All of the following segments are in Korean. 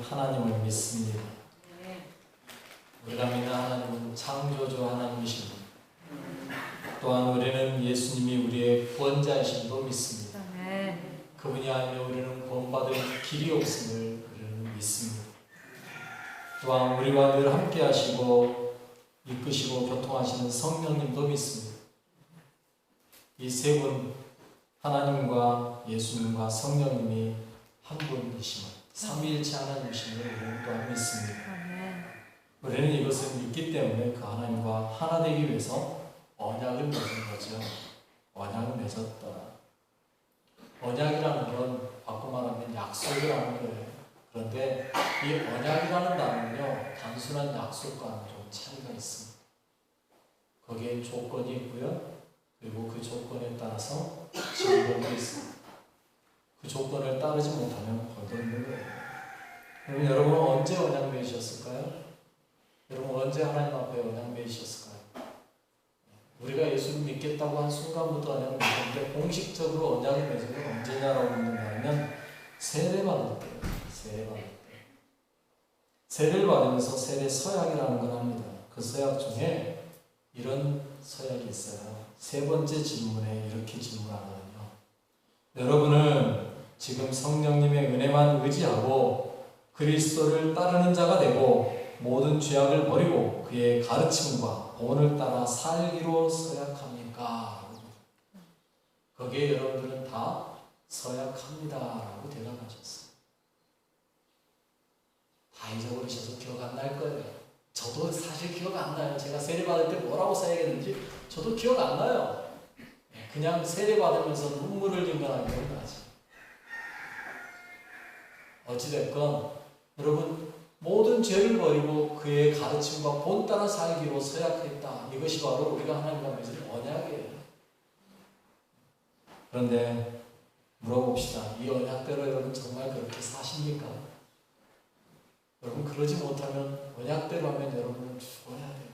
하나님을 믿습니다. 우리가 믿는 하나님은 창조주 하나님이십니다. 또한 우리는 예수님이 우리의 구원자이심도 믿습니다. 그분이 아니면 우리는 구원받을 길이 없음을 우리는 믿습니다. 또한 우리와 늘 함께 하시고 이끄시고 교통하시는 성령님도 믿습니다. 이 세 분, 하나님과 예수님과 성령님이 한 분이심을, 삼위일체 하나님이심을 우리는 또한 믿습니다. 우리는 이것을 믿기 때문에 그 하나님과 하나 되기 위해서 언약을 맺은 거죠. 언약을 맺었다. 언약이라는 건 바꿔 말하면 약속이라는 거예요. 그런데 이 언약이라는 단어는요, 단순한 약속과는 좀 차이가 있습니다. 거기에 조건이 있고요. 그리고 그 조건에 따라서 증거가 있습니다. 그 조건을 따르지 못하면 벌거는 거예요. 그럼 여러분은 언제 언약 맺으셨을까요? 여러분 언제 하나님 앞에 언약 맺으셨을까요? 우리가 예수를 믿겠다고 한 순간부터 언약을 맺었는데 공식적으로 언약을 맺은 건 언제냐라고 묻는다면 세례받을 때, 세례받을 때. 세례를 받으면서 세례 서약이라는 걸 합니다. 그 서약 중에 이런 서약이 있어요. 세 번째 질문에 이렇게 질문하거든요. 여러분은 지금 성령님의 은혜만 의지하고 그리스도를 따르는 자가 되고 모든 죄악을 버리고 그의 가르침과 본을 따라 살기로 서약합니까? 거기에 여러분들은 다 서약합니다 라고 대답하셨어요. 다 잊어버리셔서 기억 안 날 거예요. 저도 사실 기억 안 나요. 제가 세례받을 때 뭐라고 써야겠는지 저도 기억 안 나요. 그냥 세례받으면서 눈물을 흘린 건 기억나지. 어찌됐건 여러분 모든 죄를 버리고 그의 가르침과 본 따라 살기로 서약했다. 이것이 바로 우리가 하나님과 맺은 언약이에요. 그런데 물어봅시다. 이 언약대로 여러분 정말 그렇게 사십니까? 여러분 그러지 못하면 언약대로 하면 여러분은 죽어야 돼요.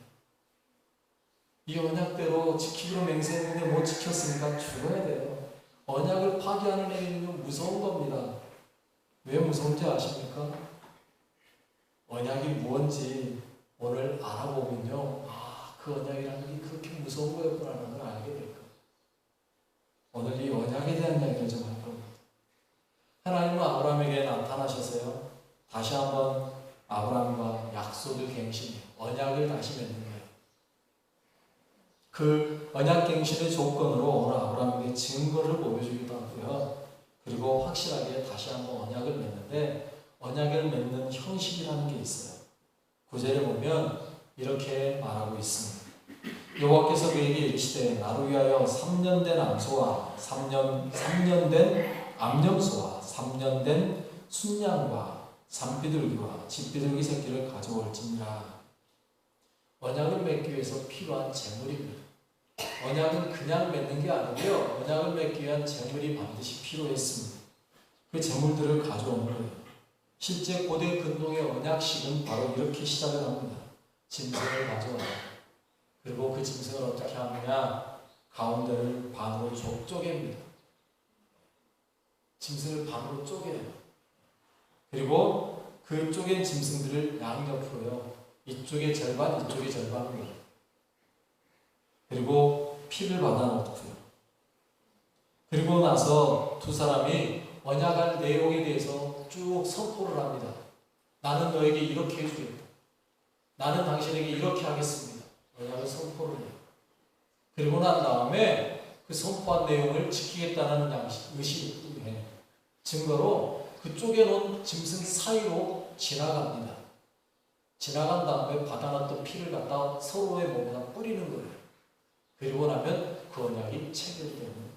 이 언약대로 지키기로 맹세했는데 못 지켰으니까 죽어야 돼요. 언약을 파기하는 일은요 무서운 겁니다. 왜 무서운지 아십니까? 언약이 무엇인지 오늘 알아보면요, 그 언약이라는 게 그렇게 무서운 거였구나라는 걸 알게 될 거예요. 오늘 이 언약에 대한 이야기를 좀 할 겁니다. 하나님은 아브라함에게 나타나셔서요, 다시 한번 아브라함과 약속을 갱신해요. 언약을 다시 맺는 거예요. 그 언약 갱신의 조건으로 오늘 아브라함에게 증거를 보여주기도 하고요. 그리고 확실하게 다시 한번 언약을 맺는데 언약을 맺는 형식이라는 게 있어요. 9절에 보면 이렇게 말하고 있습니다. 여호와께서 그에게 이르시되 나를 위하여 3년 된 암소와 3년 된 암염소와 3년 된 순양과 산비둘기와 집비둘기 새끼를 가져올지니라. 언약을 맺기 위해서 필요한 제물입니다. 언약은 그냥 맺는 게 아니고요. 언약을 맺기 위한 제물이 반드시 필요했습니다. 그 제물들을 가져오는 거예요. 실제 고대 근동의 언약식은 바로 이렇게 시작을 합니다. 짐승을 가져와요. 그리고 그 짐승을 어떻게 하느냐? 가운데를 반으로 쪼갭니다. 짐승을 반으로 쪼개요. 그리고 그 쪼갠 짐승들을 양옆으로요. 이쪽의 절반, 이쪽의 절반으로. 그리고 피를 받아놓고요. 그리고 나서 두 사람이 언약할 내용에 대해서 쭉 선포를 합니다. 나는 너에게 이렇게 해주겠다. 나는 당신에게 이렇게 하겠습니다. 언약을 선포를 해요. 그리고 난 다음에 그 선포한 내용을 지키겠다는 의심에 증거로 그 쪼개놓은 짐승 사이로 지나갑니다. 지나간 다음에 받아놨던 피를 갖다 서로의 몸에다 뿌리는 거예요. 그리고 나면 그 언약이 체결됩니다.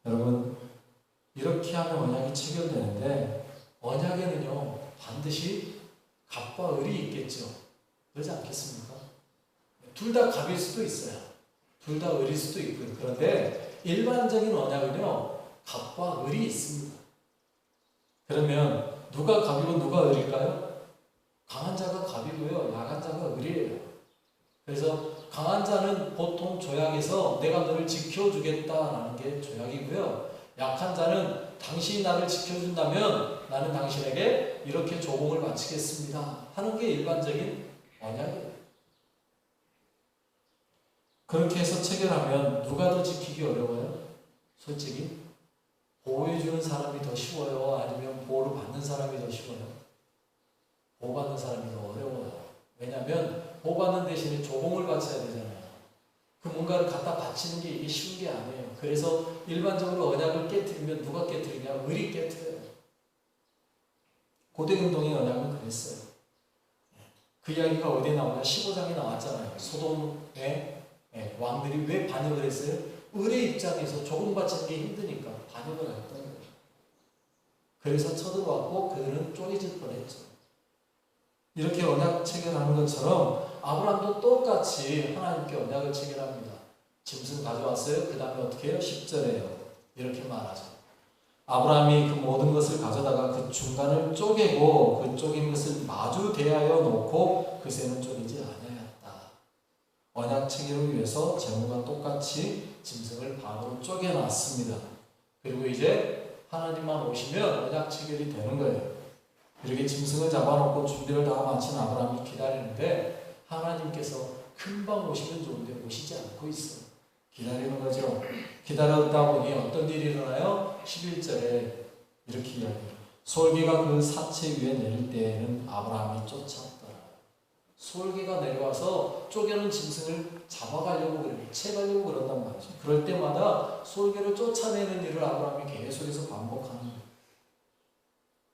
여러분, 이렇게 하면 언약이 체결되는데 언약에는요 반드시 갑과 을이 있겠죠. 그러지 않겠습니까? 둘 다 갑일 수도 있어요. 둘 다 을일 수도 있고요. 그런데 일반적인 언약은요 갑과 을이 있습니다. 그러면 누가 갑이고 누가 을일까요? 강한 자가 갑이고요, 약한 자가 을이에요. 그래서 강한 자는 보통 조약에서 내가 너를 지켜주겠다라는 게 조약이고요, 약한 자는 당신이 나를 지켜준다면 나는 당신에게 이렇게 조공을 바치겠습니다 하는 게 일반적인 언약이에요. 그렇게 해서 체결하면 누가 더 지키기 어려워요? 솔직히 보호해주는 사람이 더 쉬워요? 아니면 보호를 받는 사람이 더 쉬워요? 보호받는 사람이 더 어려워요. 왜냐하면 보호받는 대신에 조공을 바쳐야 되잖아요. 그 뭔가를 갖다 바치는 게 이게 쉬운 게 아니에요. 그래서 일반적으로 언약을 깨트리면 누가 깨트리냐? 을이 깨트려요. 고대금동의 언약은 그랬어요. 그 이야기가 어디에 나오냐? 15장에 나왔잖아요. 소돔의 왕들이 왜 반역을 했어요? 을의 입장에서 조공 바치는 게 힘드니까 반역을 했던 거예요. 그래서 쳐들어왔고 그들은 쪼개질 뻔했죠. 이렇게 언약 체결하는 것처럼 아브라함도 똑같이 하나님께 언약을 체결합니다. 짐승 가져왔어요. 그 다음에 어떻게 해요? 10절에요. 이렇게 말하죠. 아브라함이 그 모든 것을 가져다가 그 중간을 쪼개고 그 쪼갠 것을 마주 대하여 놓고 그 새는 쪼개지 아니하였다. 언약 체결을 위해서 제물과 똑같이 짐승을 반으로 쪼개놨습니다. 그리고 이제 하나님만 오시면 언약 체결이 되는 거예요. 이렇게 짐승을 잡아놓고 준비를 다 마친 아브라함이 기다리는데 하나님께서 금방 오시면 좋은데 오시지 않고 있어요. 기다리는 거죠. 기다렸다 보니 어떤 일이 일어나요? 11절에 이렇게 이야기해요. 솔개가 그 사체 위에 내릴 때에는 아브라함이 쫓았더라. 솔개가 내려와서 쪼개는 짐승을 잡아가려고 그래요. 채가려고 그런단 말이죠. 그럴 때마다 솔개를 쫓아내는 일을 아브라함이 계속해서 반복하는 거예요.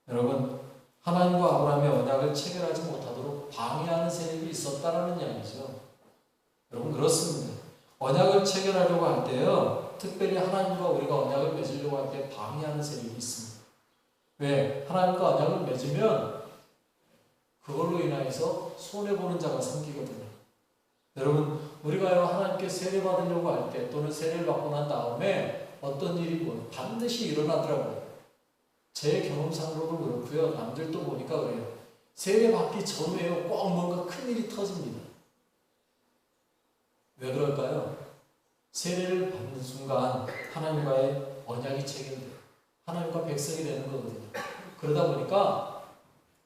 여러분, 하나님과 아브라함의 언약을 체결하지 못하도록 방해하는 세력이 있었다라는 이야기죠. 여러분 그렇습니다. 언약을 체결하려고 할 때요, 특별히 하나님과 우리가 언약을 맺으려고 할 때 방해하는 세력이 있습니다. 왜? 하나님과 언약을 맺으면 그걸로 인하여서 손해보는 자가 생기거든요. 여러분, 우리가요 하나님께 세례 받으려고 할 때 또는 세례를 받고 난 다음에 어떤 일이 반드시 일어나더라고요. 제 경험상으로도 그렇고요. 남들도 보니까 그래요. 세례 받기 전에요. 꼭 뭔가 큰일이 터집니다. 왜 그럴까요? 세례를 받는 순간 하나님과의 언약이 체결돼요. 하나님과 백성이 되는 거거든요. 그러다 보니까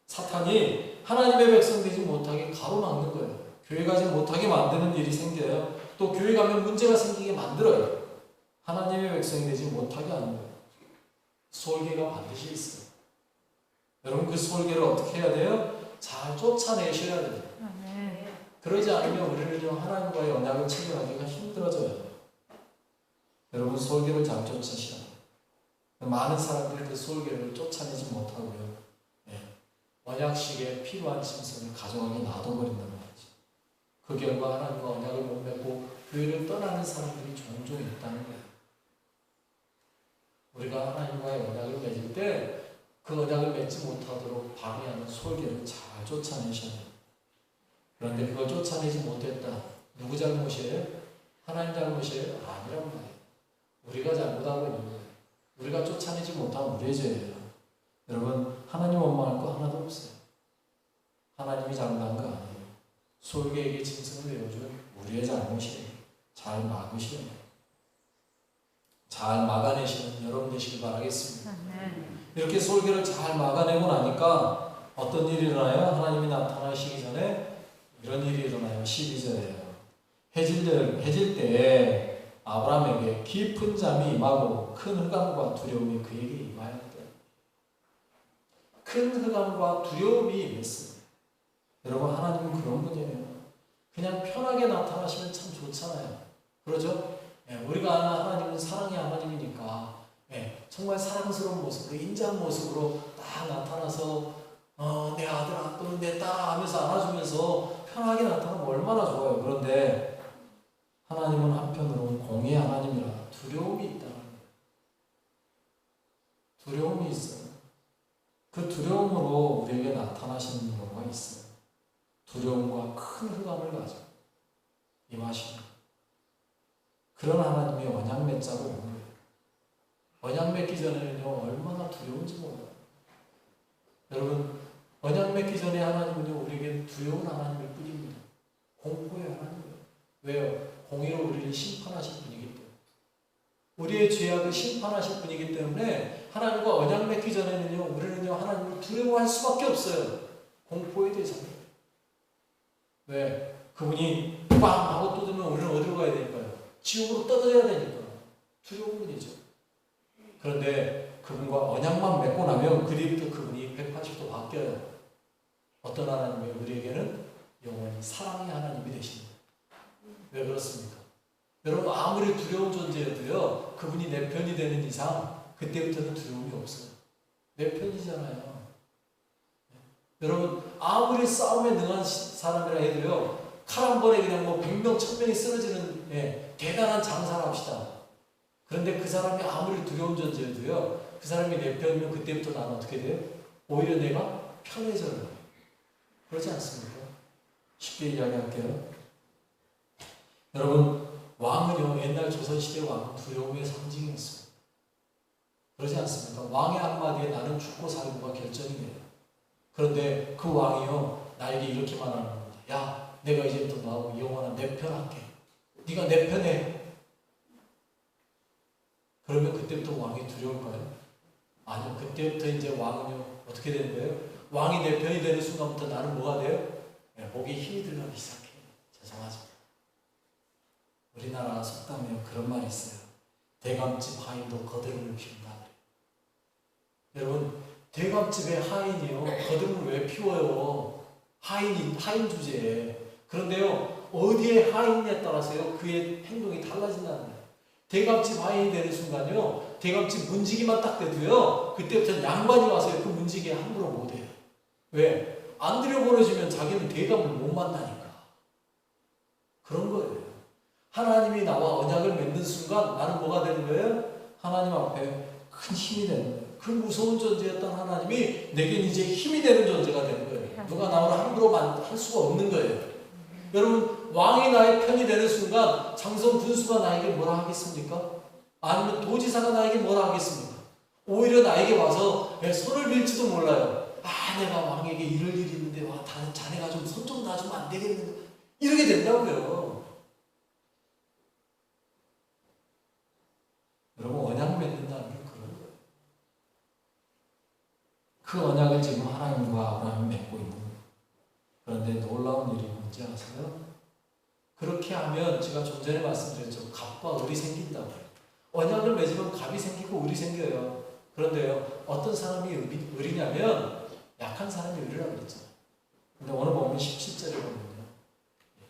사탄이 하나님의 백성 되지 못하게 가로막는 거예요. 교회 가지 못하게 만드는 일이 생겨요. 또 교회 가면 문제가 생기게 만들어요. 하나님의 백성이 되지 못하게 하는 거예요. 솔개가 반드시 있어요. 여러분 그 솔개를 어떻게 해야 돼요? 잘 쫓아내셔야 돼요. 그러지 않으면 우리는 하나님과의 언약을 체결하기가 힘들어져요. 여러분 솔개를 잘 쫓으셔야 돼요. 많은 사람들이 그 솔개를 쫓아내지 못하고요. 언약식에 필요한 짐승을 가져가게 놔둬버린단 말이죠. 그 결과 하나님과 언약을 못 맺고 교회를 떠나는 사람들이 종종 있다는 거예요. 우리가 하나님과의 언약을 맺을 때 그 언약을 맺지 못하도록 방해하는 솔개를 잘 쫓아내셔야 돼요. 그런데 그걸 쫓아내지 못했다. 누구 잘못이에요? 하나님 잘못이에요? 아니란 말이에요. 우리가 잘못하고 있는 거예요. 우리가 쫓아내지 못한 우리의 죄예요. 여러분 하나님 원망할 거 하나도 없어요. 하나님이 잘못한 거 아니에요. 솔개에게 짐승을 내어준 우리의 잘못이에요. 잘 막으시는 거예요. 잘 막아내시는 여러분 되시길 바라겠습니다. 이렇게 솔개를 잘 막아내고 나니까 어떤 일이 일어나요? 하나님이 나타나시기 전에 이런 일이 일어나요. 12절에요. 해질 때에 아브라함에게 깊은 잠이 임하고 큰 흑암과 두려움이 그에게 임하였대. 큰 흑암과 두려움이 임했습니다. 여러분 하나님은 그런 분이에요. 그냥 편하게 나타나시면 참 좋잖아요. 그러죠? 우리가 아는 하나님은 사랑의 하나님이니까 정말 사랑스러운 모습으로 인자한 모습으로 딱 나타나서 내 아들아 또는 내 딸아 하면서 안아주면서 편하게 나타나면 얼마나 좋아요. 그런데 하나님은 한편으로는 공의 하나님이라 두려움이 있다는 거예요. 두려움이 있어요. 그 두려움으로 우리에게 나타나시는 경우가 있어요. 두려움과 큰 흑암을 가지고 임하시는 그런 하나님이 언약 맺자고 오는 거예요. 언약 맺기 전에는요 얼마나 두려운지 몰라요. 여러분 언약 맺기 전에 하나님은요 우리에게 두려운 하나님일 뿐입니다. 공포의 하나님이에요. 왜요? 공의로 우리를 심판하실 분이기 때문에 우리의 죄악을 심판하실 분이기 때문에 하나님과 언약 맺기 전에는요, 우리는요, 하나님을 두려워할 수밖에 없어요. 공포의 대상이에요. 왜? 그분이 빵 하고 또 들면 우리는 어디로 가야 되니까요? 지옥으로 떨어져야 되니까. 두려운 분이죠. 그런데 그분과 언약만 맺고 나면 그 뒤부터 그분이 180도 바뀌어요. 어떤 하나님이 우리에게는 영원히 사랑의 하나님이 되십니다. 왜 그렇습니까? 여러분 아무리 두려운 존재여도요, 그분이 내 편이 되는 이상 그때부터는 두려움이 없어요. 내 편이잖아요. 여러분 아무리 싸움에 능한 사람이라 해도요, 칼 한 번에 그냥 뭐 100명, 1000명이 쓰러지는 대단한 장사를 합시다. 그런데 그 사람이 아무리 두려운 존재여도요, 그 사람이 내 편이면 그때부터 나는 어떻게 돼요? 오히려 내가 편해져요. 그렇지 않습니까? 쉽게 이야기할게요. 여러분 왕은요, 옛날 조선시대 왕은 두려움의 상징이었어요. 그렇지 않습니까? 왕의 한마디에 나는 죽고 살고가 결정이 돼요. 그런데 그 왕이요, 나에게 이렇게 말하는 겁니다. 야, 내가 이제부터 너하고 영원한 내 편 할게. 네가 내 편해. 그러면 그때부터 왕이 두려울까요? 아니요. 그때부터 이제 왕은요, 어떻게 되는 거예요? 왕이 내 편이 되는 순간부터 나는 뭐가 돼요? 목에 힘이 들어가기 시작해요. 죄송하지만 우리나라 속담에 그런 말이 있어요. 대감집 하인도 거드름을 피운다. 여러분 대감집의 하인이요, 거드름을 왜 피워요? 하인 주제에. 그런데요, 어디에 하인에 따라서요, 그의 행동이 달라진다는 거예요. 대감집 하인이 되는 순간요, 대감집 문지기만 딱 돼도요, 그때부터 양반이 와서요, 그 문지기에 함부로 못해요. 왜? 안 들여보내주면 자기는 대감을 못 만나니까. 그런 거예요. 하나님이 나와 언약을 맺는 순간 나는 뭐가 되는 거예요? 하나님 앞에 큰 힘이 되는 거예요. 그 무서운 존재였던 하나님이 내겐 이제 힘이 되는 존재가 되는 거예요. 누가 나를 함부로 할 수가 없는 거예요. 여러분 왕이 나의 편이 되는 순간 장성 군수가 나에게 뭐라 하겠습니까? 아니면 도지사가 나에게 뭐라 하겠습니까? 오히려 나에게 와서 손을 빌지도 몰라요. 아, 내가 왕에게 이럴 일이 있는데 와, 자네가 좀 손 좀 놔주면 안 되겠는가? 이렇게 된다고요. 여러분 언약 맺는다는 게 그런 거예요. 그 언약을 지금 하나님과 아브라함이 맺고 있는 거예요. 그런데 놀라운 일이 뭔지 아세요? 그렇게 하면 제가 좀 전에 말씀드렸죠. 갑과 을이 생긴다고. 언약을 맺으면 갑이 생기고 을이 생겨요. 그런데요, 어떤 사람이 을이냐면 약한 사람이 을이라고 그랬잖아요. 근데 오늘 보면 17절에 보면요,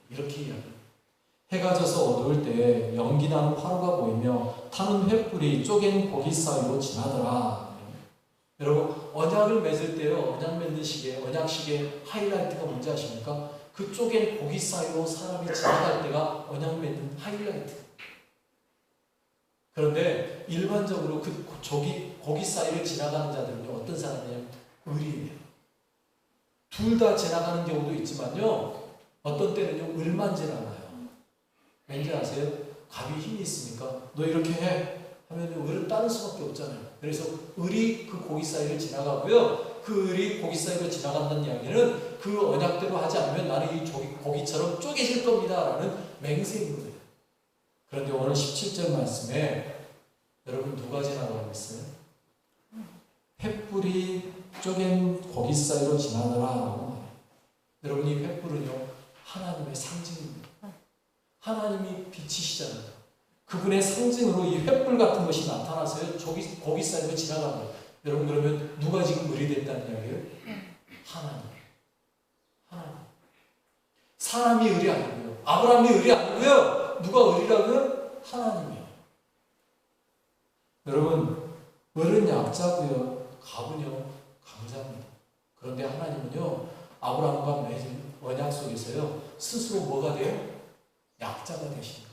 이렇게 이야기해요. 해가 져서 어두울 때 연기 나는 화로가 보이며 타는 횃불이 쪼갠 고기 사이로 지나더라. 여러분 언약을 맺을 때요, 언약 맺는 시기에, 언약 시기에 하이라이트가 뭔지 아십니까? 그 쪼갠 고기 사이로 사람이 지나갈 때가 언약 맺는 하이라이트. 그런데 일반적으로 그 고기 사이를 지나가는 자들은요, 어떤 사람이냐면 을이에요. 둘 다 지나가는 경우도 있지만요, 어떤 때는요 을만 지나가요. 왠지 아세요? 갑이 힘이 있으니까 너 이렇게 해 하면 을은 따를 수밖에 없잖아요. 그래서 을이 그 고기 사이를 지나가고요, 그 을이 고기 사이로 지나간다는 이야기는 그 언약대로 하지 않으면 나는 이 고기처럼 쪼개질 겁니다 라는 맹세인 거예요. 그런데 오늘 17절 말씀에 여러분 누가 지나가고 있어요? 횃불이 쪼갠 고기 사이로 지나더라 라고 말해요. 여러분 이 횃불은요, 하나님의 상징입니다. 하나님이 빛이시잖아요. 그분의 상징으로 이 횃불 같은 것이 나타나서요, 고기 사이로 지나가는 거예요. 여러분 그러면 누가 지금 을이 됐다는 이야기예요? 하나님. 사람이 을이 아니고요, 아브라함이 을이 아니고요, 누가 을이라고요? 하나님이요. 여러분 을은 약자고요, 갑은요 강자입니다. 그런데 하나님은요, 아브라함과 맺은 언약 속에서요 스스로 뭐가 돼요? 약자가 되십니다.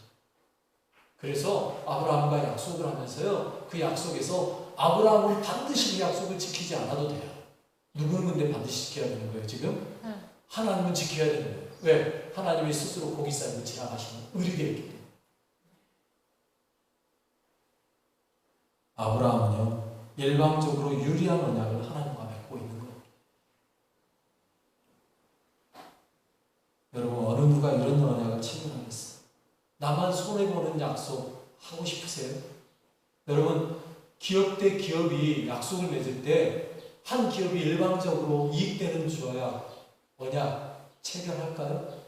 그래서 아브라함과 약속을 하면서요, 그 약속에서 아브라함은 반드시 이 약속을 지키지 않아도 돼요. 누구는 근데 반드시 지켜야 되는 거예요 지금? 하나님은 지켜야 되는 거예요. 왜? 하나님이 스스로 고기 사이를 지나가시는 을이 되었기 때문에. 아브라함은요 일방적으로 유리한 언약을 하나님과 맺고 있는 거예요. 여러분 어느 누가 이런 언약을 체결하겠어요? 나만 손해보는 약속 하고 싶으세요? 여러분 기업 대 기업이 약속을 맺을 때 한 기업이 일방적으로 이익되는 줘야 언약 체결할까요?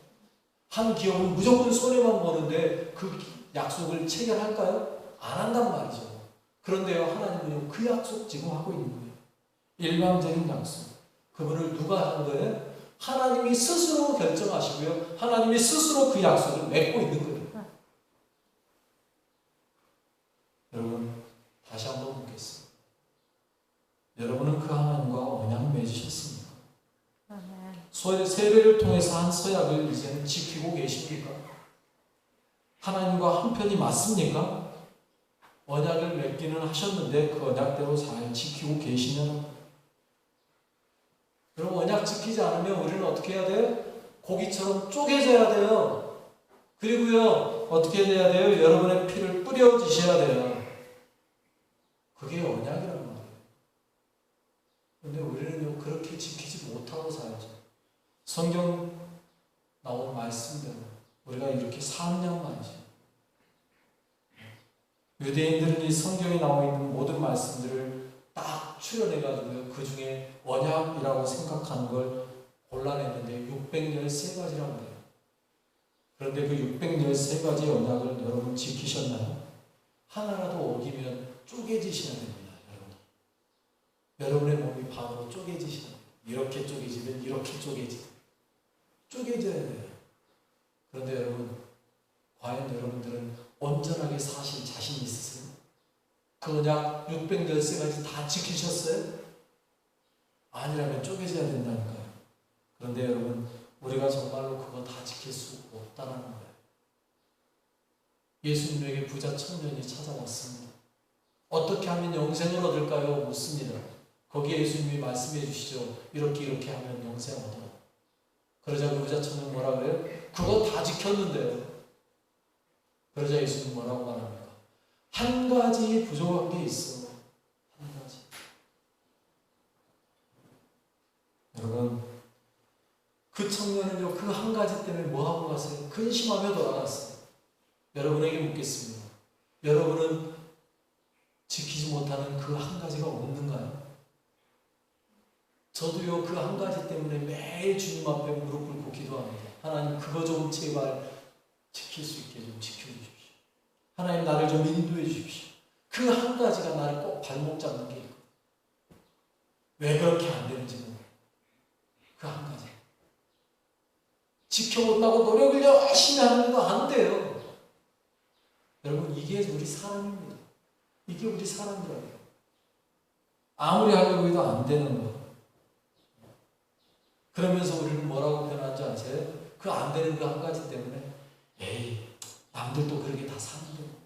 한 기업은 무조건 손해만 보는데 그 약속을 체결할까요? 안 한단 말이죠. 그런데요, 하나님은요, 그 약속 지금 하고 있는 거예요. 일방적인 약속. 그분을 누가 한 거예요? 하나님이 스스로 결정하시고요, 하나님이 스스로 그 약속을 맺고 있는 거예요. 여러분, 다시 한번 묻겠습니다. 여러분은 그 하나님과 언약을 맺으셨습니까? 세례를 통해서 한 서약을 이제는 지키고 계십니까? 하나님과 한편이 맞습니까? 언약을 맺기는 하셨는데 그 언약대로 잘 지키고 계시냐는. 그럼 언약 지키지 않으면 우리는 어떻게 해야 돼요? 고기처럼 쪼개져야 돼요. 그리고요, 어떻게 해야 돼요? 여러분의 피를 뿌려주셔야 돼요. 그게 언약이란 말이에요. 근데 우리는요, 그렇게 지키지 못하고 살죠. 성경 나온 말씀대로 우리가 이렇게 살냔 말이죠. 유대인들은 이 성경에 나와 있는 모든 말씀들을 딱 추려내가지고요, 그 중에 언약이라고 생각하는 걸 골라냈는데 613가지라고 해요. 그런데 그 613가지 언약을 여러분 지키셨나요? 하나라도 어기면 쪼개지셔야 됩니다. 여러분의 몸이 반으로 쪼개지셔야 돼요. 이렇게 쪼개지면 이렇게 쪼개져야 돼요. 그런데 여러분, 과연 여러분들은 온전하게 사실 자신 있으세요? 그 언약 613가지 다 지키셨어요? 아니라면 쪼개져야 된다니까요. 그런데 여러분, 우리가 정말로 그거 다 지킬 수 없다는 거예요. 예수님에게 부자 청년이 찾아왔습니다. 어떻게 하면 영생을 얻을까요? 묻습니다. 거기에 예수님이 말씀해 주시죠. 이렇게 하면 영생 얻어. 그러자 그 부자 청년 뭐라 그래요? 그거 다 지켰는데요. 그러자 예수님 뭐라고 말합니까? 한 가지 부족한 게 있어. 한 가지. 여러분, 그 청년은요, 그 한 가지 때문에 뭐 하고 갔어요? 근심하며 돌아갔어요. 여러분에게 묻겠습니다. 여러분은 지키지 못하는 그 한 가지가 없는가요? 저도요, 그 한 가지 때문에 매일 주님 앞에 무릎 꿇고 기도합니다. 하나님, 그거 좀 제발 지킬 수 있게 좀 지켜주십시오. 하나님, 나를 좀 인도해 주십시오. 그 한 가지가 나를 꼭 발목 잡는 게 있고, 왜 그렇게 안 되는지 모르겠어요. 그 한 가지. 지켜본다고 노력을 열심히 하는데도 안 돼요. 여러분, 이게 우리 사람입니다. 이게 우리 사람이라고요. 아무리 하려고 해도 안 되는 거. 그러면서 우리는 뭐라고 표현하는지 아세요? 그 안 되는 그 한 가지 때문에 에이, 남들도 그렇게 다 사는데 뭐.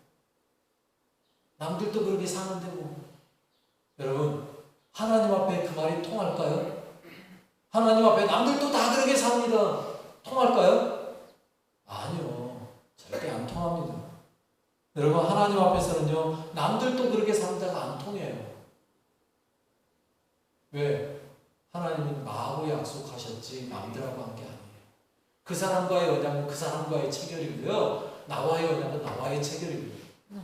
남들도 그렇게 사는데 뭐. 여러분, 하나님 앞에 그 말이 통할까요? 하나님 앞에 남들도 다 그렇게 삽니다. 통할까요? 아니요. 절대 안 통합니다. 여러분, 하나님 앞에서는요, 남들도 그렇게 산다가 안 통해요. 왜? 하나님은 나하고 약속하셨지 남들하고 한 게 아니에요. 그 사람과의 언약은 그 사람과의 체결이고요, 나와의 언약은 나와의 체결이고요.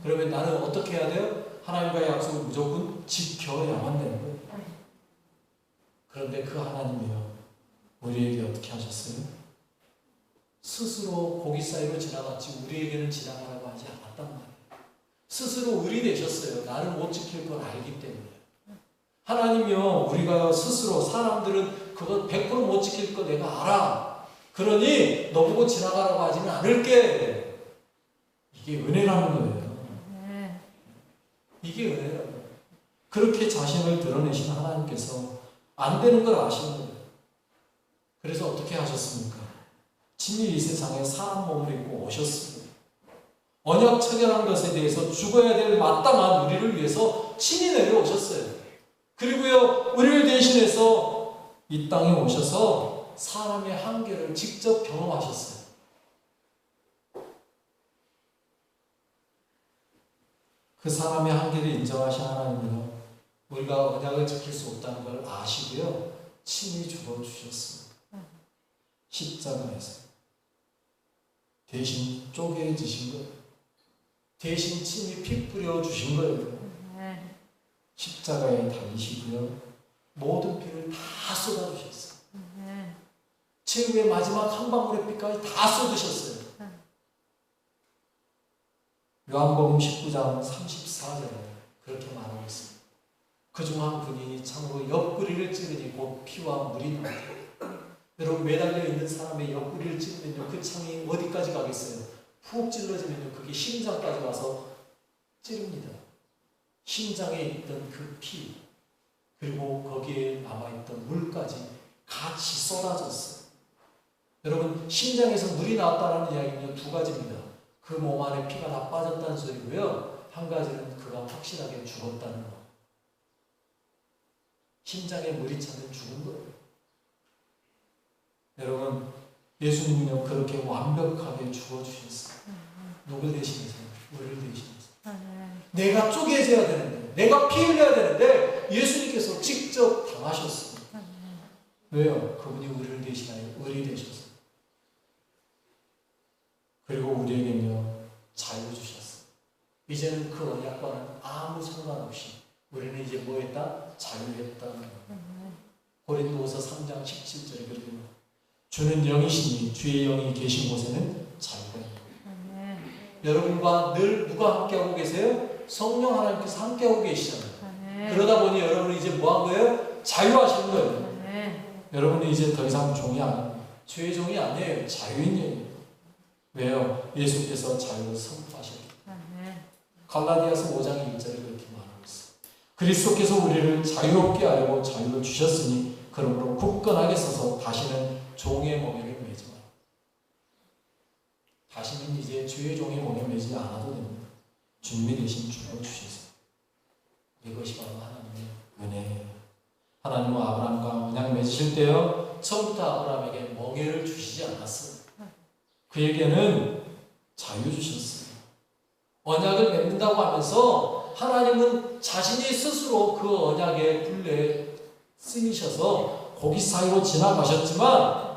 그러면 나는 어떻게 해야 돼요? 하나님과의 약속을 무조건 지켜야만 되는 거예요. 그런데 그 하나님이요, 우리에게 어떻게 하셨어요? 스스로 고기 사이로 지나갔지 우리에게는 지나가라고 하지 않았단 말이에요. 스스로 의리 되셨어요. 나는 못 지킬 걸 알기 때문에. 하나님이요, 우리가 스스로, 사람들은 그거 100% 못 지킬 거 내가 알아. 그러니 너 보고 지나가라고 하지는 않을게. 이게 은혜라는 거예요. 이게 은혜라는 거예요. 그렇게 자신을 드러내신 하나님께서 안 되는 걸 아시는 거예요. 그래서 어떻게 하셨습니까? 친히 이 세상에 사람 몸을 입고 오셨습니다. 언약 체결한 것에 대해서 죽어야 될 마땅한 우리를 위해서 친히 내려오셨어요. 그리고요, 우리를 대신해서 이 땅에 오셔서 사람의 한계를 직접 경험하셨어요. 그 사람의 한계를 인정하신 하나님은요, 우리가 언약을 지킬 수 없다는 걸 아시고요, 친히 죽어주셨습니다. 십자가에서 대신 쪼개지신 거예요. 대신 친히 피 뿌려주신 거예요. 십자가에 달리시고요. 모든 피를 다 쏟아주셨어요. 최후의 마지막 한 방울의 피까지 다 쏟으셨어요. 요한복음 19장 34절에 그렇게 말하고 있습니다. 그중 한 군인이 참으로 옆구리를 찌르니 곧 피와 물이 나오더라. 여러분, 매달려 있는 사람의 옆구리를 찌르면요, 그 창이 어디까지 가겠어요? 푹 찔러지면요, 그게 심장까지 와서 찌릅니다. 심장에 있던 그 피, 그리고 거기에 남아있던 물까지 같이 쏟아졌어요. 여러분, 심장에서 물이 나왔다는 이야기는요, 두 가지입니다. 그 몸 안에 피가 다 빠졌다는 소리고요. 한 가지는 그가 확실하게 죽었다는 거. 심장에 물이 차면 죽은 거예요. 여러분, 예수님은요, 그렇게 완벽하게 죽어주셨어요. 누굴 대신해서? 우리를 대신해서. 내가 쪼개져야 되는데, 내가 피 흘려야 되는데, 예수님께서 직접 당하셨어요. 왜요? 그분이 우리를 대신하여 의리 되셨어요. 그리고 우리에게는요, 자유 주셨어요. 이제는 그 언약과는 아무 상관없이 우리는 이제 뭐 했다? 자유했다는 거예요. 고린도후서 3장 17절에 그렇게 말합니다. 주는 영이시니 주의 영이 계신 곳에는 자유가 있다. 여러분과 늘 누가 함께하고 계세요? 성령 하나님께서 함께하고 계시잖아요. 그러다 보니 여러분이 이제 뭐 한 거예요? 자유하신 거예요. 여러분은 이제 더 이상 종이 아닙니다. 주의 종이 아니에요. 자유인이에요. 왜요? 예수님께서 자유를 선포하셨기 때문에. 갈라디아서 5장 1절에 그렇게 말하고 있어요. 그리스도께서 우리를 자유롭게 하려고 자유를 주셨으니 그러므로 굳건하게 서서 다시는 종의 멍에를 매지 마라. 다시는 이제 주의 종의 멍에 매지 않아도 됩니다. 주님이 대신 죽어주셔서. 이것이 바로 하나님의 은혜예요. 하나님은 아브라함과 언약 맺으실 때요, 처음부터 아브라함에게 멍에를 주시지 않았어요. 그에게는 자유 주셨어요. 언약을 맺는다고 하면서 하나님은 자신이 스스로 그 언약의 굴레에 쓰이셔서 고기 사이로 지나가셨지만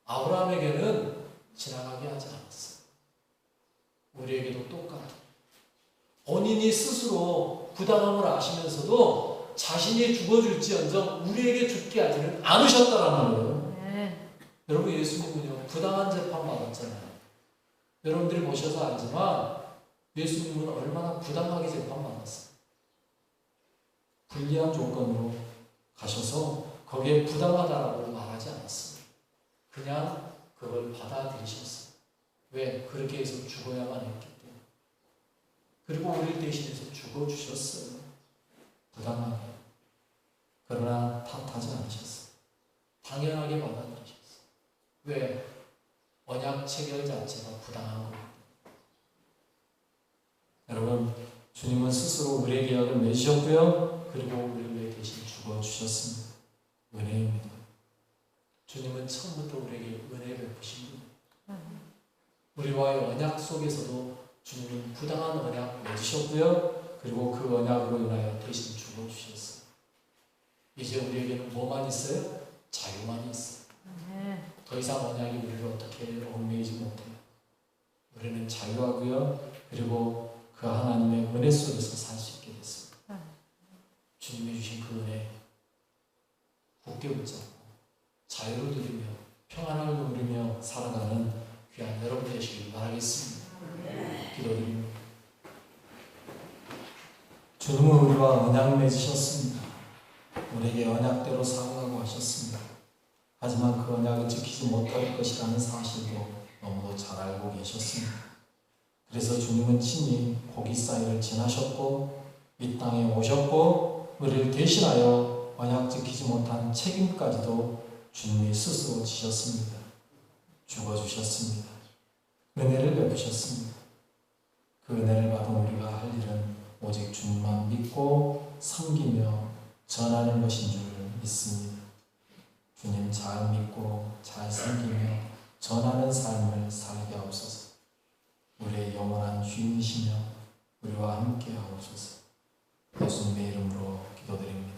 아브라함에게는 지나가게 하지 않았어요. 우리에게도 똑같아요. 본인이 스스로 부당함을 아시면서도 자신이 죽어줄지언정 우리에게 죽게 하지는 않으셨다라는 거예요. 여러분, 예수님은요, 부당한 재판 받았잖아요. 여러분들이 보셔서 알지만 예수님은 얼마나 부당하게 재판받았어요. 불리한 조건으로 가셔서 거기에 부당하다라고 말하지 않았어요. 그냥 그걸 받아들이셨어요. 왜? 그렇게 해서 죽어야만 했기 때문에. 그리고 우리를 대신해서 죽어주셨어요. 부당하게. 그러나 탓하지 않으셨어요. 당연하게 받아들이셨어요. 왜? 언약 체결 자체가 부당한 겁니다. 여러분, 주님은 스스로 우리의 계약을 맺으셨고요. 그리고 우리를 위해 대신 죽어주셨습니다. 은혜입니다. 주님은 처음부터 우리에게 은혜 베푸신 분입니다. 우리와의 언약 속에서도 주님은 부당한 언약 맺으셨고요. 그리고 그 언약으로 인하여 대신 죽어주셨어요. 이제 우리에게는 뭐만 있어요? 자유만 있어요. 더 이상 언약이 우리를 어떻게 얽매이지 못해요. 우리는 자유하고요. 그리고 그 하나님의 은혜 속에서 살 수 있게 됐습니다. 주님이 주신 그 은혜 굳게 붙잡고 자유를 누리며 평안을 누리며 살아가는 귀한 여러분 되시길 바라겠습니다. 기도드립니다. 주님은 우리와 언약 맺으셨습니다. 우리에게 언약대로 살아가고 하셨습니다. 하지만 그 언약을 지키지 못할 것이라는 사실도 너무도 잘 알고 계셨습니다. 그래서 주님은 친히 고기 사이를 지나셨고 이 땅에 오셨고 우리를 대신하여 언약 지키지 못한 책임까지도 주님이 스스로 지셨습니다. 죽어주셨습니다. 은혜를 베푸셨습니다. 그 은혜를 받은 우리가 할 일은 오직 주님만 믿고 섬기며 전하는 것인 줄 믿습니다. 주님 잘 믿고 잘 섬기며 전하는 삶을 살게 하옵소서. 우리의 영원한 주인이시며 우리와 함께 하옵소서. 예수님의 이름으로 기도드립니다.